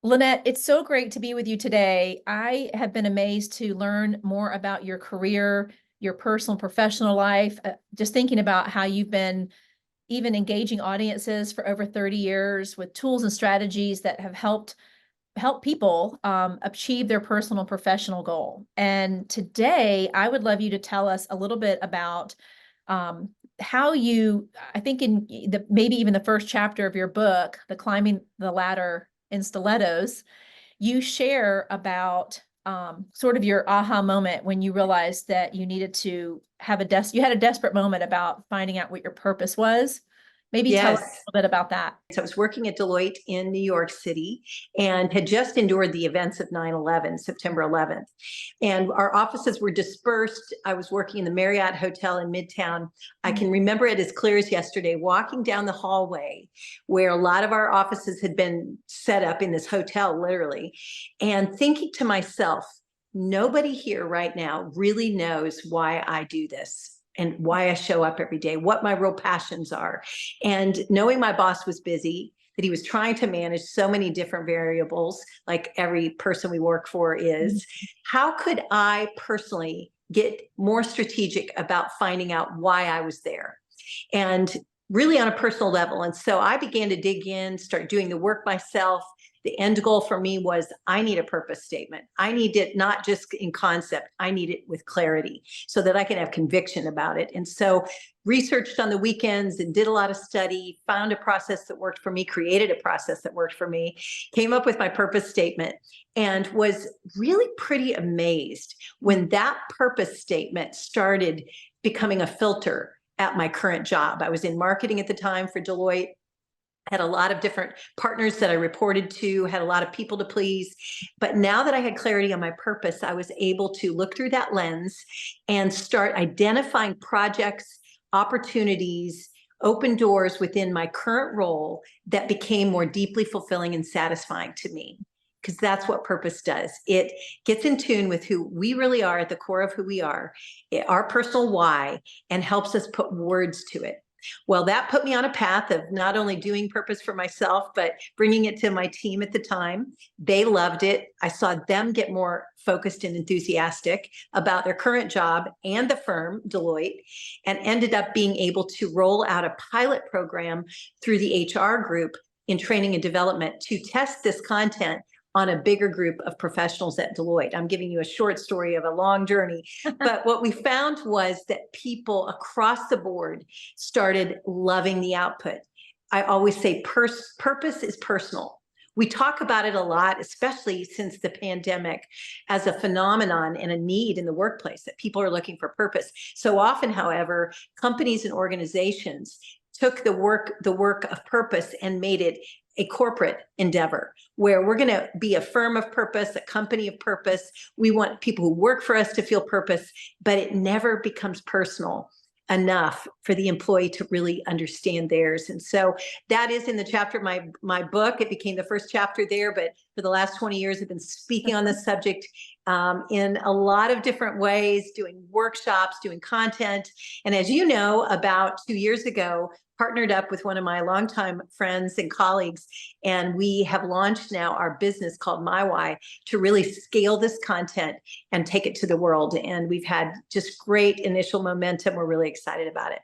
Lynette, it's so great to be with you today. I have been amazed to learn more about your career, your personal and professional life, just thinking about how you've been even engaging audiences for over 30 years with tools and strategies that have help people achieve their personal and professional goal. And today, I would love you to tell us a little bit about how you, I think in maybe even the first chapter of your book, The Climbing the Ladder in Stilettos, you share about sort of your aha moment when you realized that you needed to have you had a desperate moment about finding out what your purpose was. Maybe tell us a Yes. little bit about that. So I was working at Deloitte in New York City and had just endured the events of 9/11, September 11th. And our offices were dispersed. I was working in the Marriott Hotel in Midtown. I can remember it as clear as yesterday, walking down the hallway where a lot of our offices had been set up in this hotel, literally, and thinking to myself, nobody here right now really knows why I do this and why I show up every day, what my real passions are. And knowing my boss was busy, that he was trying to manage so many different variables, like every person we work for is, how could I personally get more strategic about finding out why I was there? And really on a personal level. And so I began to dig in, start doing the work myself. The end goal for me was I need a purpose statement. I need it not just in concept, I need it with clarity so that I can have conviction about it. And so researched on the weekends and did a lot of study, found a process that worked for me, created a process that worked for me, came up with my purpose statement, and was really pretty amazed when that purpose statement started becoming a filter at my current job. I was in marketing at the time for Deloitte, had a lot of different partners that I reported to, had a lot of people to please. But now that I had clarity on my purpose, I was able to look through that lens and start identifying projects, opportunities, open doors within my current role that became more deeply fulfilling and satisfying to me. Because that's what purpose does. It gets in tune with who we really are at the core of who we are, our personal why, and helps us put words to it. Well, that put me on a path of not only doing purpose for myself, but bringing it to my team at the time. They loved it. I saw them get more focused and enthusiastic about their current job and the firm, Deloitte, and ended up being able to roll out a pilot program through the HR group in training and development to test this content on a bigger group of professionals at Deloitte. I'm giving you a short story of a long journey. But what we found was that people across the board started loving the output. I always say purpose is personal. We talk about it a lot, especially since the pandemic, as a phenomenon and a need in the workplace that people are looking for purpose. So often, however, companies and organizations took the work of purpose and made it a corporate endeavor where we're going to be a firm of purpose, a company of purpose. We want people who work for us to feel purpose, but it never becomes personal enough for the employee to really understand theirs. And so that is in the chapter of my book. It became the first chapter there, but for the last 20 years, I've been speaking on this subject in a lot of different ways, doing workshops, doing content. And as you know, about 2 years ago, partnered up with one of my longtime friends and colleagues, and we have launched now our business called My Why to really scale this content and take it to the world. And we've had just great initial momentum. We're really excited about it.